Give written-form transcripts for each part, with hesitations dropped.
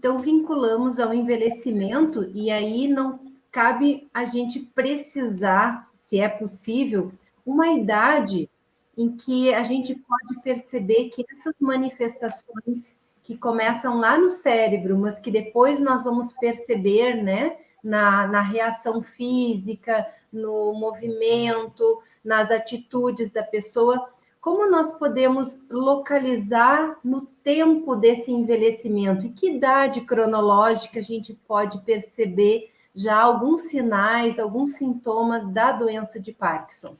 Então, vinculamos ao envelhecimento, e aí não cabe a gente precisar, se é possível, uma idade em que a gente pode perceber que essas manifestações que começam lá no cérebro, mas que depois nós vamos perceber, né, na reação física, no movimento, nas atitudes da pessoa, como nós podemos localizar no tempo desse envelhecimento? E que idade cronológica a gente pode perceber já alguns sinais, alguns sintomas da doença de Parkinson?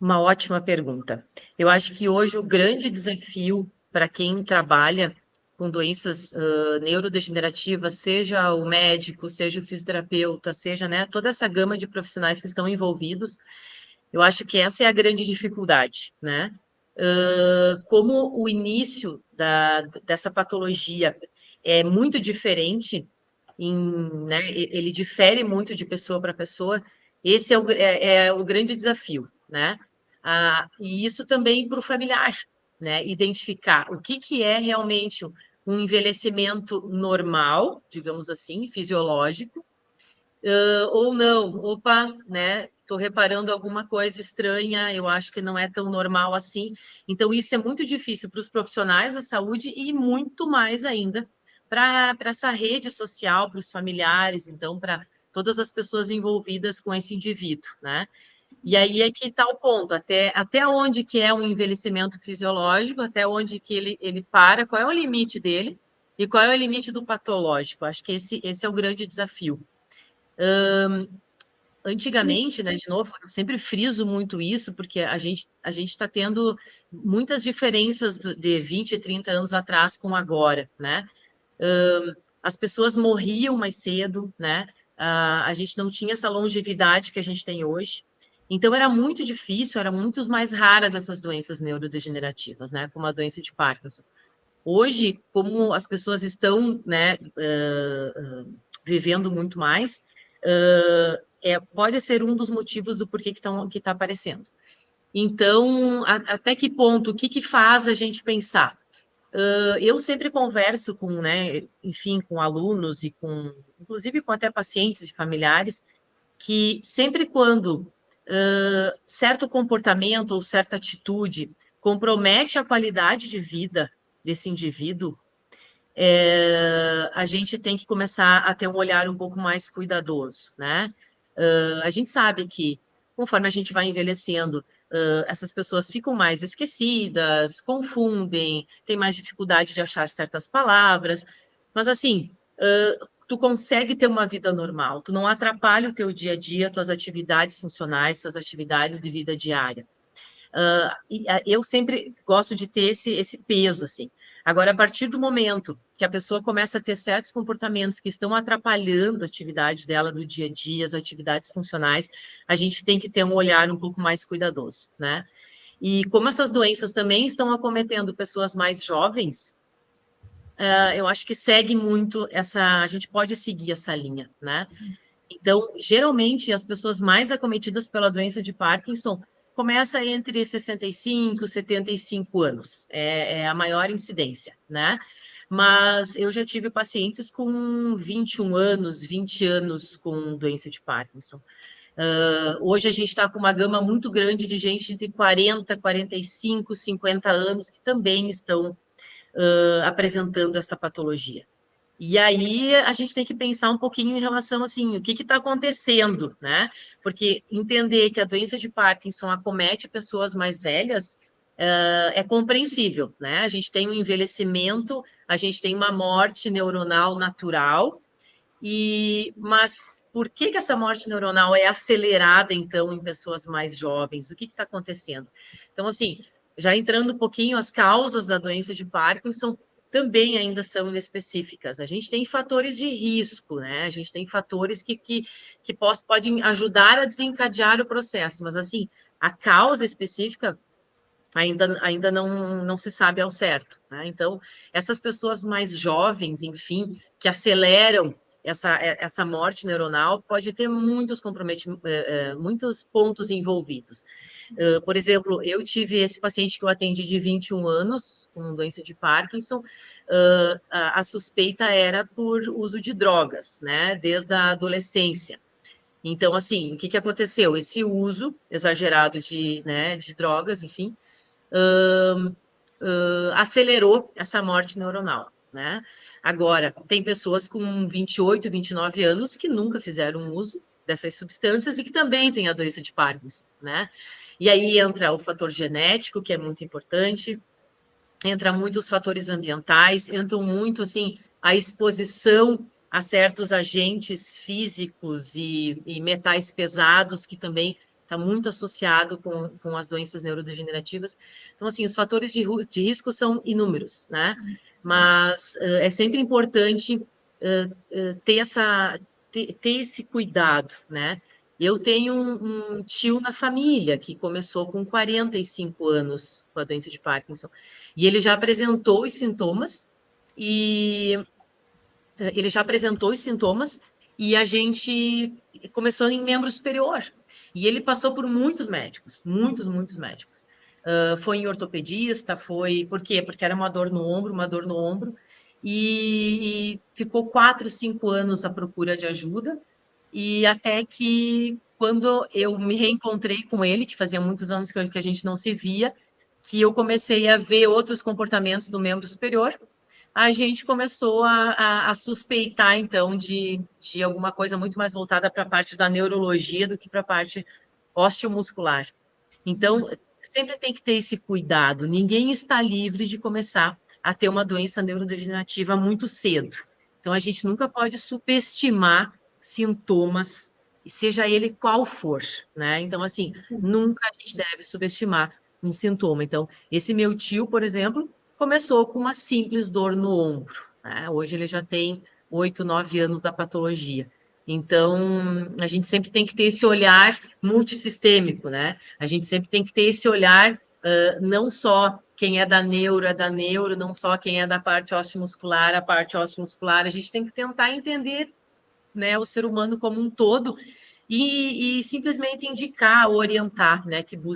Uma ótima pergunta. Eu acho que hoje o grande desafio para quem trabalha com doenças neurodegenerativas, seja o médico, seja o fisioterapeuta, seja, né, toda essa gama de profissionais que estão envolvidos, eu acho que essa é a grande dificuldade, né? Como o início dessa patologia é muito diferente, né, ele difere muito de pessoa para pessoa, esse é o grande desafio, né? E isso também para o familiar, né? Identificar o que é realmente um envelhecimento normal, digamos assim, fisiológico, ou não. Opa, né? Estou reparando alguma coisa estranha, eu acho que não é tão normal assim. Então, isso é muito difícil para os profissionais da saúde e muito mais ainda para essa rede social, para os familiares, então, para todas as pessoas envolvidas com esse indivíduo, né? E aí é que está o ponto, até onde que é um envelhecimento fisiológico, até onde que ele para, qual é o limite dele e qual é o limite do patológico. Acho que esse é o grande desafio. Antigamente, né, de novo, eu sempre friso muito isso, porque a gente está tendo muitas diferenças de 20, 30 anos atrás com agora, né? As pessoas morriam mais cedo, né? A gente não tinha essa longevidade que a gente tem hoje. Então, era muito difícil, eram muito mais raras essas doenças neurodegenerativas, né? Como a doença de Parkinson. Hoje, como as pessoas estão, né, vivendo muito mais, pode ser um dos motivos do porquê que está aparecendo. Então, até que ponto, o que faz a gente pensar? Eu sempre converso com, né, enfim, com alunos e inclusive com até pacientes e familiares, que sempre quando certo comportamento ou certa atitude compromete a qualidade de vida desse indivíduo, a gente tem que começar a ter um olhar um pouco mais cuidadoso, né? A gente sabe que, conforme a gente vai envelhecendo, essas pessoas ficam mais esquecidas, confundem, têm mais dificuldade de achar certas palavras, mas assim, tu consegue ter uma vida normal, tu não atrapalha o teu dia a dia, tuas atividades funcionais, tuas atividades de vida diária. Eu sempre gosto de ter esse peso, assim. Agora, a partir do momento que a pessoa começa a ter certos comportamentos que estão atrapalhando a atividade dela no dia a dia, as atividades funcionais, a gente tem que ter um olhar um pouco mais cuidadoso, né? E como essas doenças também estão acometendo pessoas mais jovens, eu acho que segue muito a gente pode seguir essa linha, né? Então, geralmente, as pessoas mais acometidas pela doença de Parkinson começa entre 65 e 75 anos, é a maior incidência, né? Mas eu já tive pacientes com 21 anos, 20 anos com doença de Parkinson. Hoje a gente está com uma gama muito grande de gente entre 40, 45, 50 anos que também estão apresentando essa patologia. E aí a gente tem que pensar um pouquinho em relação assim, o que está acontecendo, né? Porque entender que a doença de Parkinson acomete pessoas mais velhas é compreensível, né? A gente tem um envelhecimento, a gente tem uma morte neuronal natural, mas por que essa morte neuronal é acelerada, então, em pessoas mais jovens? O que está acontecendo? Então, assim, já entrando um pouquinho, as causas da doença de Parkinson também ainda são inespecíficas. A gente tem fatores de risco, né? A gente tem fatores que podem ajudar a desencadear o processo, mas, assim, a causa específica ainda não se sabe ao certo, né? Então, essas pessoas mais jovens, enfim, que aceleram essa morte neuronal, pode ter muitos comprometimentos, muitos pontos envolvidos. Por exemplo, eu tive esse paciente que eu atendi de 21 anos, com doença de Parkinson, a suspeita era por uso de drogas, né, desde a adolescência. Então, assim, o que aconteceu? Esse uso exagerado de drogas, enfim, acelerou essa morte neuronal, né? Agora, tem pessoas com 28, 29 anos que nunca fizeram uso dessas substâncias e que também têm a doença de Parkinson, né? E aí entra o fator genético, que é muito importante, entra muito os fatores ambientais, entram muito, assim, a exposição a certos agentes físicos e metais pesados, que também está muito associado com as doenças neurodegenerativas. Então, assim, os fatores de risco são inúmeros, né? Mas é sempre importante ter esse cuidado, né? Eu tenho um tio na família que começou com 45 anos com a doença de Parkinson. E ele já apresentou os sintomas e a gente começou em membro superior. E ele passou por muitos médicos, muitos médicos. Foi em ortopedista, por quê? Porque era uma dor no ombro, e ficou 4, 5 anos à procura de ajuda, e até que, quando eu me reencontrei com ele, que fazia muitos anos que a gente não se via, que eu comecei a ver outros comportamentos do membro superior, a gente começou a suspeitar, então, de alguma coisa muito mais voltada para a parte da neurologia do que para a parte osteomuscular. Então, sempre tem que ter esse cuidado. Ninguém está livre de começar a ter uma doença neurodegenerativa muito cedo. Então, a gente nunca pode subestimar sintomas, seja ele qual for, né? Então, assim, nunca a gente deve subestimar um sintoma. Então, esse meu tio, por exemplo, começou com uma simples dor no ombro, né? Hoje ele já tem 8, 9 anos da patologia. Então, a gente sempre tem que ter esse olhar multissistêmico, né? A gente sempre tem que ter esse olhar, não só quem é da neuro, não só quem é da parte osteomuscular, a parte osteomuscular, a gente tem que tentar entender, né, o ser humano como um todo e simplesmente indicar, orientar, né, que busque